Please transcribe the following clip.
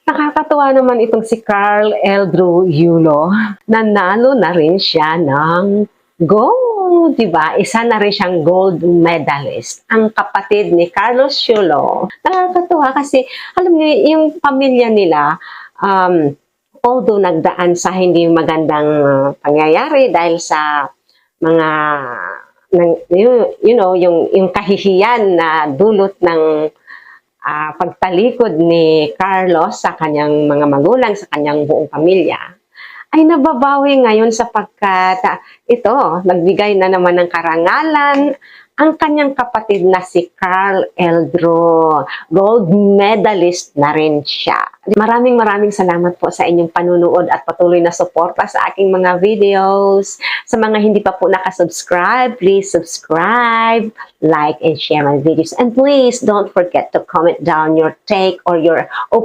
Nakakatuwa naman itong si Carl Eldro Yulo. Nanalo na rin siya ng gold, di ba? Isa na rin siyang gold medalist. Ang kapatid ni Carlos Yulo. Nakakatuwa kasi, alam niyo, yung pamilya nila, although nagdaan sa hindi magandang pangyayari dahil sa mga yung kahihiyan na dulot ng pagtalikod ni Carlos sa kanyang mga magulang, sa kanyang buong pamilya, ay nababawi ngayon sapagkat nagbigay na naman ng karangalan ang kanyang kapatid na si Carl Eldro. Gold medalist na rin siya. Maraming salamat po sa inyong panunood at patuloy na suporta sa aking mga videos. Sa mga hindi pa po nakasubscribe, please subscribe, like, and share my videos. And please don't forget to comment down your take or your opinion